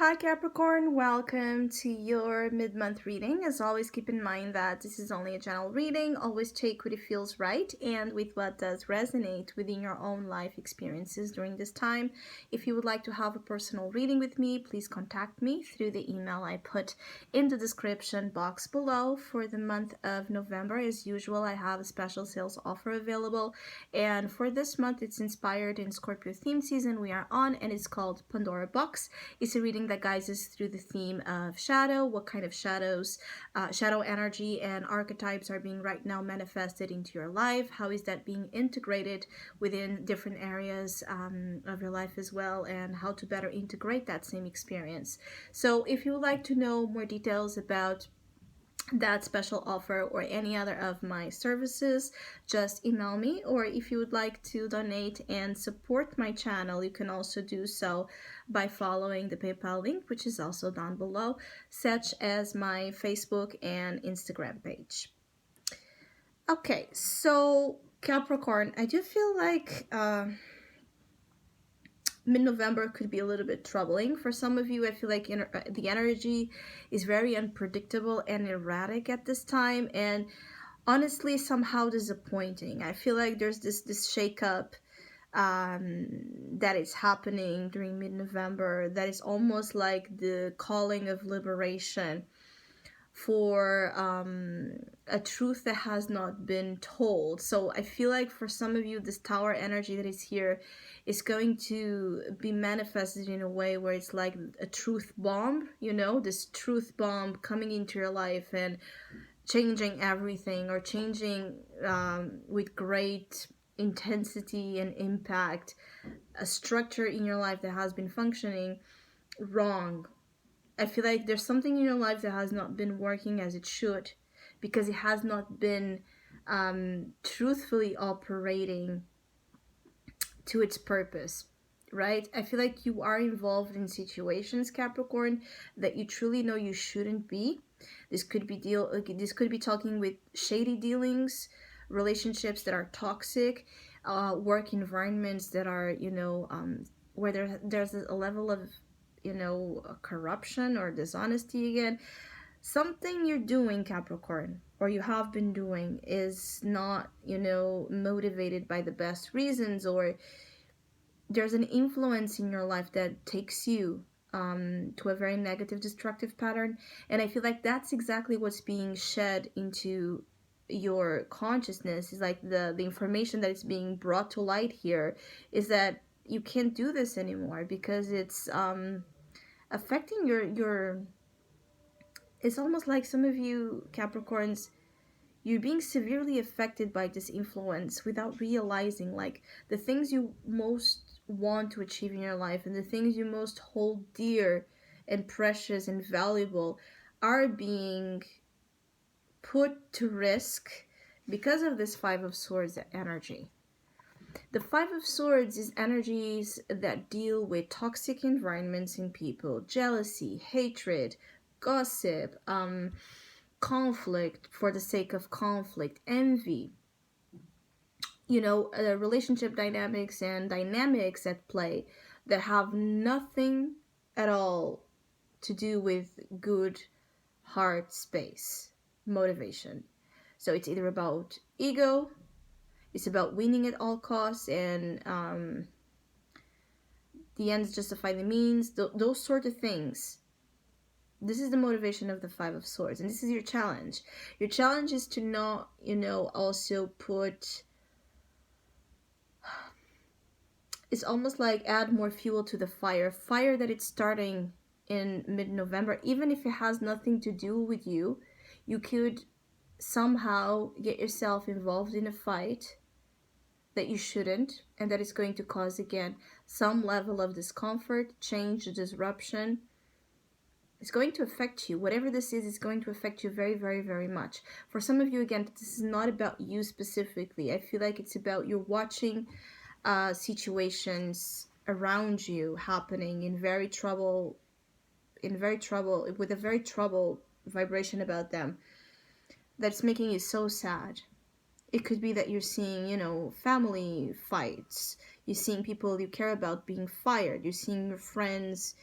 Hi Capricorn, welcome to your mid-month reading. As always, keep in mind that this is only a general reading. Always take what it feels right and with what does resonate within your own life experiences during this time. If you would like to have a personal reading with me, please contact me through the email I put in the description box below. For the month of November, as usual, I have a special sales offer available, and for this month it's inspired in Scorpio theme season we are on, and it's called Pandora Box. It's a reading that guides us through the theme of shadow, what kind of shadows, shadow energy and archetypes are being right now manifested into your life, how is that being integrated within different areas of your life as well, and how to better integrate that same experience. So if you would like to know more details about that special offer or any other of my services, just email me. Or if you would like to donate and support my channel, you can also do so by following the PayPal link, which is also down below, such as my Facebook and Instagram page. Okay, so Capricorn, I do feel like mid-November could be a little bit troubling for some of you. I feel like the energy is very unpredictable and erratic at this time, and honestly somehow disappointing. I feel like there's this shakeup that is happening during mid-November that is almost like the calling of liberation for a truth that has not been told. So I feel like for some of you, this tower energy that is here is going to be manifested in a way where it's like a truth bomb, you know, this truth bomb coming into your life and changing everything, or changing with great intensity and impact a structure in your life that has been functioning wrong. I feel like there's something in your life that has not been working as it should because it has not been truthfully operating to its purpose, right? I feel like you are involved in situations, Capricorn, that you truly know you shouldn't be. This could be this could be talking with shady dealings, relationships that are toxic, work environments that are, where there's a level of, corruption or dishonesty again. Something you're doing, Capricorn, or you have been doing, is not, motivated by the best reasons, or there's an influence in your life that takes you to a very negative, destructive pattern. And I feel like that's exactly what's being shed into your consciousness. Is like the information that is being brought to light here is that you can't do this anymore because it's affecting your it's almost like some of you Capricorns, you're being severely affected by this influence without realizing, like, the things you most want to achieve in your life and the things you most hold dear and precious and valuable are being put to risk because of this Five of Swords energy. The Five of Swords is energies that deal with toxic environments in people, jealousy, hatred, gossip, conflict for the sake of conflict, envy, relationship dynamics and dynamics at play that have nothing at all to do with good heart space, motivation. So it's either about ego, it's about winning at all costs, and the ends justify the means, those sort of things. This is the motivation of the Five of Swords, and this is your challenge. Your challenge is to not, also put, it's almost like add more fuel to the fire that it's starting in mid-November. Even if it has nothing to do with you, you could somehow get yourself involved in a fight that you shouldn't, and that is going to cause, again, some level of discomfort, change, disruption. It's going to affect you. Whatever this is going to affect you very, very, very much. For some of you, again, this is not about you specifically. I feel like it's about you're watching situations around you happening with a very troubled vibration about them that's making you so sad. It could be that you're seeing, family fights. You're seeing people you care about being fired. You're seeing your friends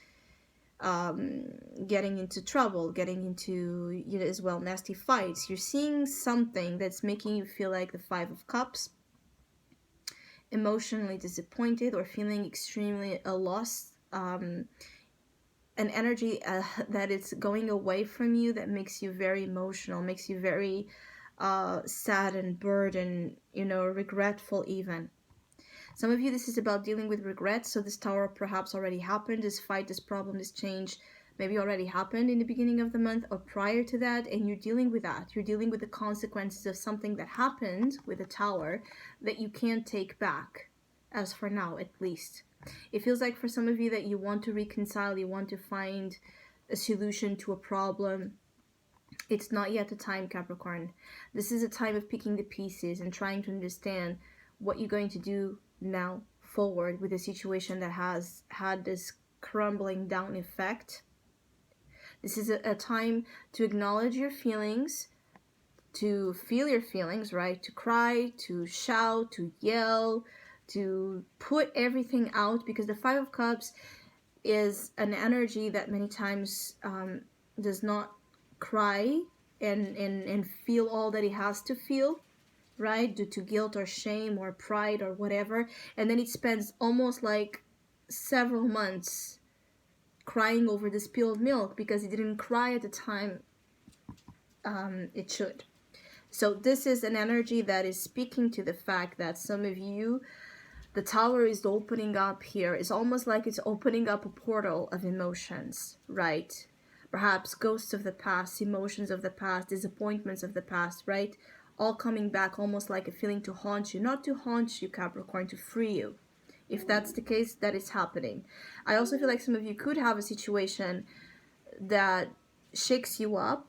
getting into trouble, getting into, you know, as well, nasty fights. You're seeing something that's making you feel like the Five of Cups, emotionally disappointed or feeling extremely lost. An energy that is going away from you that makes you very emotional, makes you very sad and burdened, you know, regretful even. Some of you, this is about dealing with regret. So this tower perhaps already happened. This fight, this problem, this change maybe already happened in the beginning of the month or prior to that, and you're dealing with that. You're dealing with the consequences of something that happened with the tower that you can't take back, as for now at least. It feels like for some of you that you want to reconcile, you want to find a solution to a problem. It's not yet the time, Capricorn. This is a time of picking the pieces and trying to understand what you're going to do now forward with a situation that has had this crumbling down effect. This is a time to acknowledge your feelings, to feel your feelings, right? To cry, to shout, to yell, to put everything out, because the Five of Cups is an energy that many times does not cry and feel all that it has to feel, right? Due to guilt or shame or pride or whatever. And then it spends almost like several months crying over the spilled milk because it didn't cry at the time it should. So this is an energy that is speaking to the fact that some of you, the tower is opening up here. It's almost like it's opening up a portal of emotions, right? Perhaps ghosts of the past, emotions of the past, disappointments of the past, right? All coming back, almost like a feeling to haunt you. Not to haunt you, Capricorn, to free you. If that's the case, that is happening. I also feel like some of you could have a situation that shakes you up,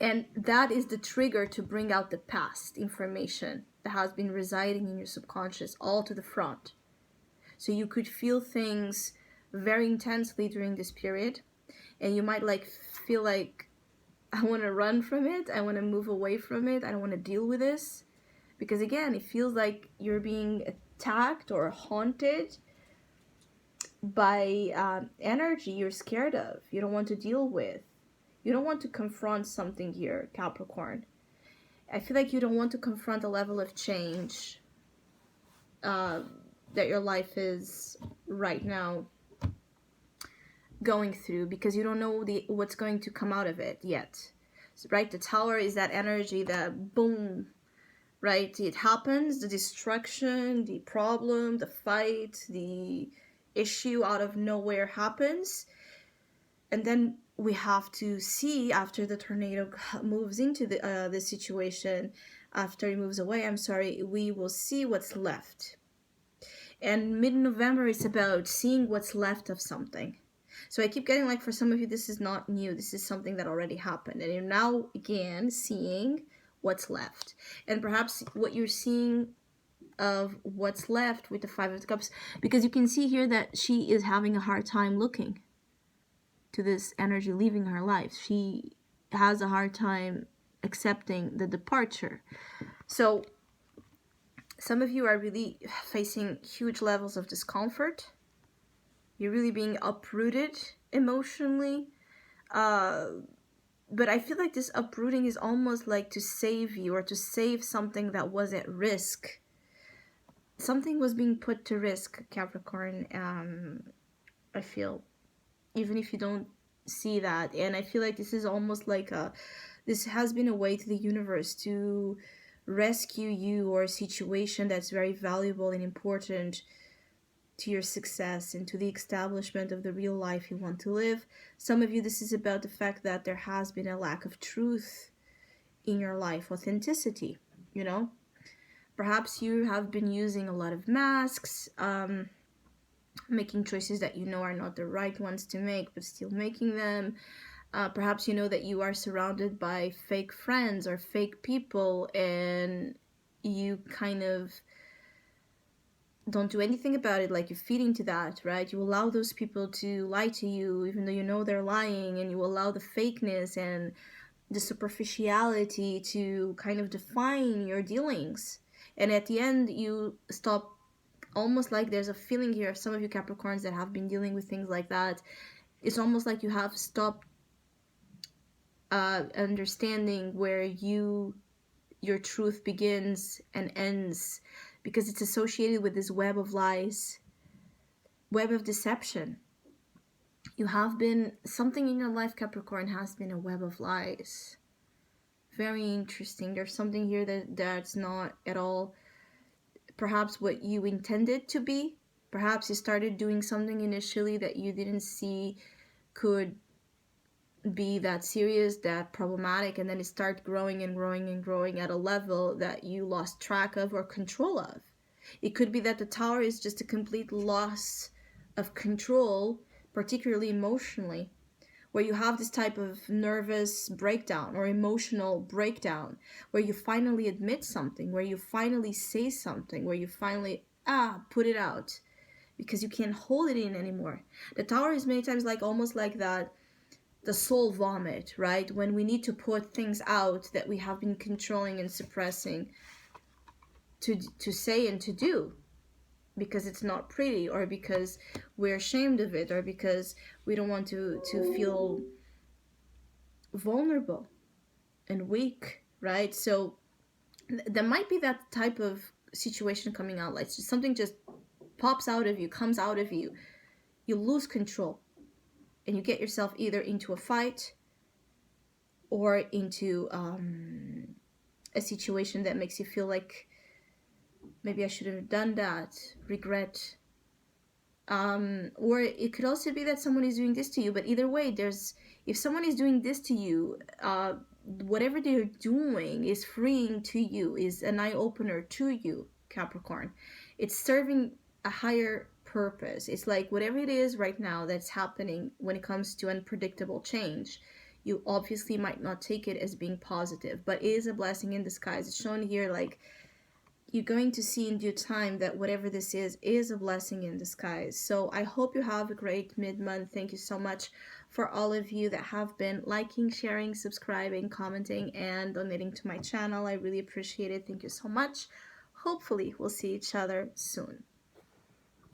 and that is the trigger to bring out the past information that has been residing in your subconscious all to the front. So you could feel things very intensely during this period, and you might like feel like, I want to run from it, I want to move away from it, I don't want to deal with this. Because again, it feels like you're being attacked or haunted by energy you're scared of, you don't want to deal with. You don't want to confront something here, Capricorn. I feel like you don't want to confront a level of change that your life is right now going through, because you don't know what's going to come out of it yet. So, right, the tower is that energy that boom, right, it happens, the destruction, the problem, the fight, the issue out of nowhere happens, and then we have to see, after the tornado moves into the situation, after it moves away, we will see what's left. And mid-November is about seeing what's left of something. So I keep getting like, for some of you, this is not new. This is something that already happened. And you're now, again, seeing what's left. And perhaps what you're seeing of what's left with the Five of Cups, because you can see here that she is having a hard time looking to this energy leaving her life. She has a hard time accepting the departure. So some of you are really facing huge levels of discomfort. You're really being uprooted emotionally. But I feel like this uprooting is almost like to save you, or to save something that was at risk. Something was being put to risk, Capricorn. I feel, even if you don't see that. And I feel like this is almost like this has been a way to the universe to rescue you, or a situation that's very valuable and important to your success and to the establishment of the real life you want to live. Some of you, this is about the fact that there has been a lack of truth in your life, authenticity, you know. Perhaps you have been using a lot of masks, making choices that you know are not the right ones to make, but still making them. Perhaps you know that you are surrounded by fake friends or fake people, and you kind of don't do anything about it, like you feed into that, right? You allow those people to lie to you, even though you know they're lying, and you allow the fakeness and the superficiality to kind of define your dealings. And at the end, you stop, almost like there's a feeling here, some of you Capricorns that have been dealing with things like that, It's almost like you have stopped understanding where your truth begins and ends, because it's associated with this web of lies, web of deception. You have been, something in your life, Capricorn, has been a web of lies. Very interesting. There's something here that's not at all perhaps what you intended to be. Perhaps you started doing something initially that you didn't see could be that serious, that problematic, and then it started growing and growing and growing at a level that you lost track of or control of. It could be that the Tower is just a complete loss of control, particularly emotionally, where you have this type of nervous breakdown or emotional breakdown, where you finally admit something, where you finally say something, where you finally put it out, because you can't hold it in anymore. The Tower is many times like almost like that, the soul vomit, right? When we need to put things out that we have been controlling and suppressing to say and to do, because it's not pretty, or because we're ashamed of it, or because we don't want to feel vulnerable and weak, right? So there might be that type of situation coming out, like something just pops out of you, comes out of you, you lose control, and you get yourself either into a fight or into a situation that makes you feel like maybe I shouldn't have done that, regret. Or it could also be that someone is doing this to you, but either way, if someone is doing this to you, whatever they're doing is freeing to you, is an eye-opener to you, Capricorn. It's serving a higher purpose. It's like whatever it is right now that's happening when it comes to unpredictable change, you obviously might not take it as being positive, but it is a blessing in disguise. It's shown here like you're going to see in due time that whatever this is a blessing in disguise. So I hope you have a great mid-month. Thank you so much for all of you that have been liking, sharing, subscribing, commenting, and donating to my channel. I really appreciate it. Thank you so much. Hopefully we'll see each other soon.